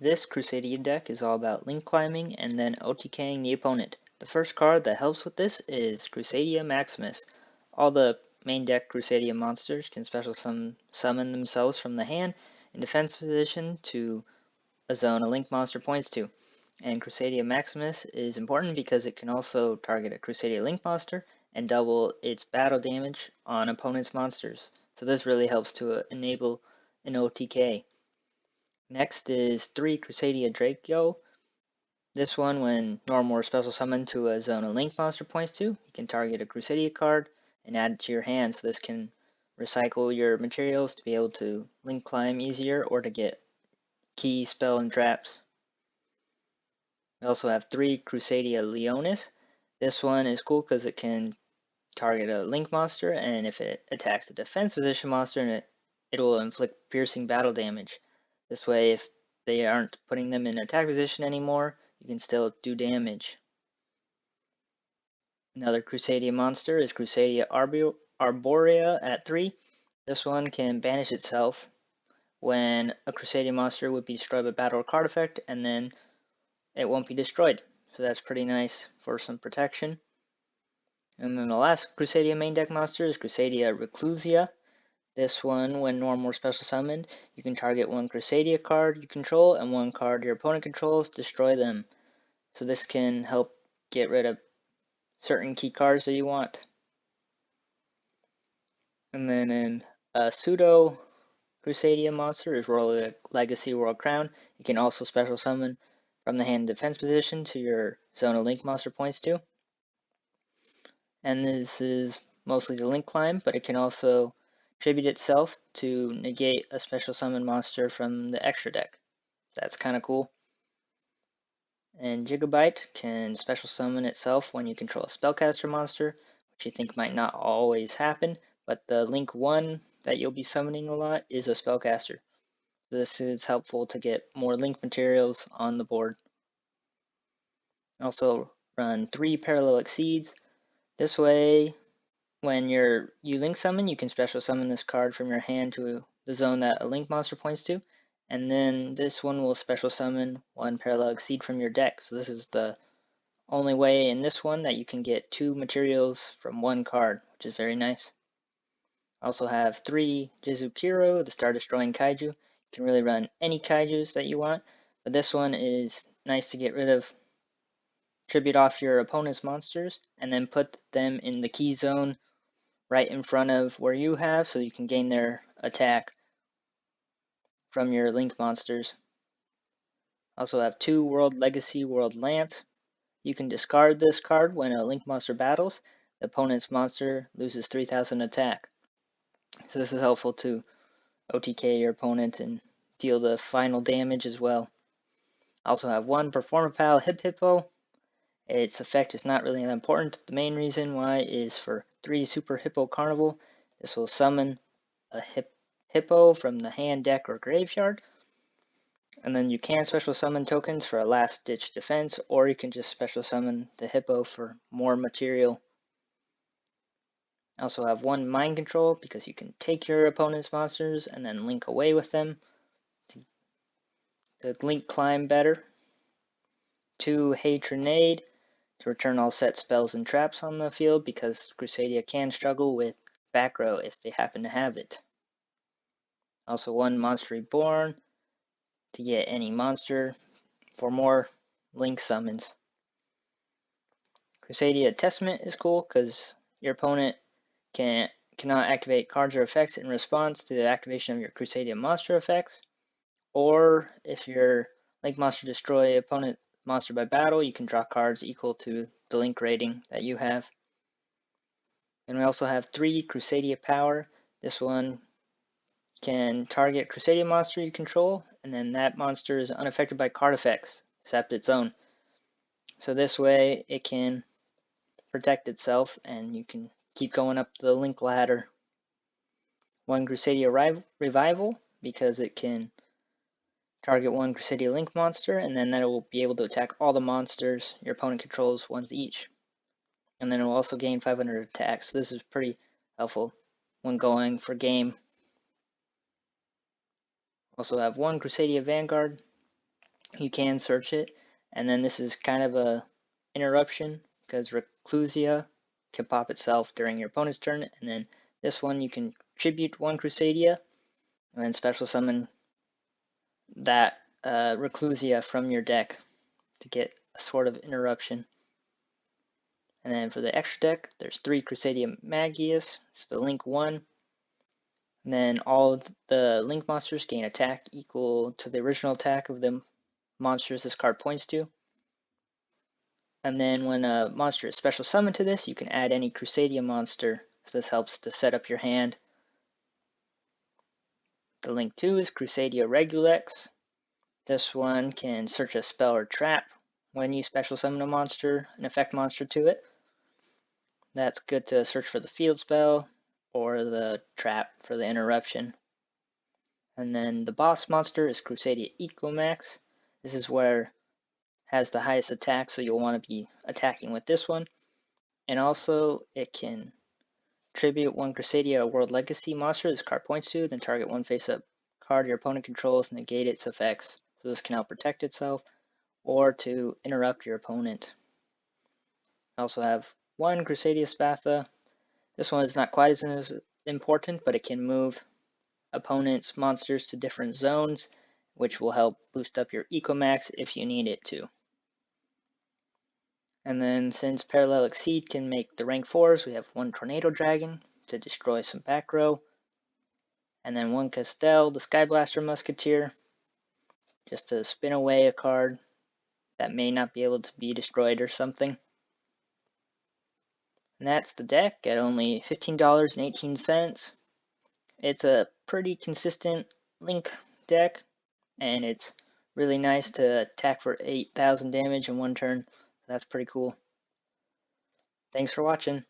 This Crusadia deck is all about link climbing and then OTKing the opponent. The first card that helps with this is Crusadia Maximus. All the main deck Crusadia monsters can special summon themselves from the hand in defense position to a zone a link monster points to. And Crusadia Maximus is important because it can also target a Crusadia link monster and double its battle damage on opponent's monsters. So this really helps to enable an OTK. Next is 3 Crusadia Draco. This one, when normal or special summoned to a zone a link monster points to, you can target a Crusadia card and add it to your hand, so this can recycle your materials to be able to link climb easier or to get key, spell, and traps. We also have 3 Crusadia Leonis. This one is cool because it can target a link monster, and if it attacks a defense position monster, it will inflict piercing battle damage. This way, if they aren't putting them in attack position anymore, you can still do damage. Another Crusadia monster is Crusadia Arboria at 3. This one can banish itself when a Crusadia monster would be destroyed by battle or card effect, and then it won't be destroyed. So that's pretty nice for some protection. And then the last Crusadia main deck monster is Crusadia Reclusia. This one, when normal or special summoned, you can target one Crusadia card you control and one card your opponent controls, destroy them. So this can help get rid of certain key cards that you want. And then in a pseudo Crusadia monster is Royal Legacy World Crown. You can also special summon from the hand defense position to your zone of link monster points to. And this is mostly the link climb, but it can also tribute itself to negate a special summon monster from the extra deck. That's kind of cool. And Gigabyte can special summon itself when you control a spellcaster monster, which you think might not always happen, but the link 1 that you'll be summoning a lot is a spellcaster. This is helpful to get more link materials on the board. Also run 3 Parallel Exceeds. This way, when you link summon, you can special summon this card from your hand to the zone that a link monster points to, and then this one will special summon 1 Parallel Exceed from your deck. So this is the only way in this one that you can get 2 materials from 1 card, which is very nice. Also have 3 Jizukiro, the Star Destroying Kaiju. You can really run any kaijus that you want, but this one is nice to get rid of, tribute off your opponent's monsters, and then put them in the key zone right in front of where you have, so you can gain their attack from your link monsters. Also have 2 World Legacy World Lance. You can discard this card when a link monster battles. The opponent's monster loses 3000 attack. So this is helpful to OTK your opponent and deal the final damage as well. Also have 1 Performapal Hip Hippo. Its effect is not really that important. The main reason why is for 3 Super Hippo Carnival. This will summon a hippo from the hand, deck, or graveyard. And then you can special summon tokens for a last ditch defense, or you can just special summon the hippo for more material. Also have 1 mind control because you can take your opponent's monsters and then link away with them to link climb better. 2 Hatronade to return all set spells and traps on the field because Crusadia can struggle with back row if they happen to have it. Also 1 Monster Reborn to get any monster for more link summons. Crusadia Testament is cool because your opponent cannot activate cards or effects in response to the activation of your Crusadia monster effects. Or if your link monster destroy opponent monster by battle, you can draw cards equal to the link rating that you have. And we also have 3 Crusadia Power. This one can target Crusadia monster you control, and then that monster is unaffected by card effects, except its own. So this way it can protect itself, and you can keep going up the link ladder. 1 Crusadia Revival, because it can target 1 Crusadia Link monster, and then that will be able to attack all the monsters your opponent controls once each. And then it will also gain 500 attacks, so this is pretty helpful when going for game. Also have 1 Crusadia Vanguard. you can search it. And then this is kind of a interruption because Reclusia can pop itself during your opponent's turn, and then this one you can tribute one Crusadia and then special summon that Reclusia from your deck to get a sort of interruption. And then for the extra deck, there's 3 Crusadia Maximus. It's the Link 1. And then all of the Link monsters gain attack equal to the original attack of the monsters this card points to. And then when a monster is special summoned to this, you can add any Crusadia monster. So this helps to set up your hand. The Link 2 is Crusadio Regulex. This one can search a spell or trap when you special summon a monster, an effect monster to it. That's good to search for the field spell or the trap for the interruption. And then the boss monster is Crusadia Ecomax. This is where it has the highest attack, so you'll want to be attacking with this one. And also it can tribute one Crusadia World Legacy monster this card points to, then target one face-up card your opponent controls and negate its effects. So this can help protect itself or to interrupt your opponent. I also have one Crusadia Spatha. This one is not quite as important, but it can move opponents' monsters to different zones, which will help boost up your Ecomax if you need it to. And then since Parallel Exceed can make the rank 4s, we have one Tornado Dragon to destroy some back row, and then one Castel, the Skyblaster Musketeer, just to spin away a card that may not be able to be destroyed or something. And that's the deck at only $15.18. It's a pretty consistent Link deck, and it's really nice to attack for 8,000 damage in one turn. That's pretty cool. Thanks for watching.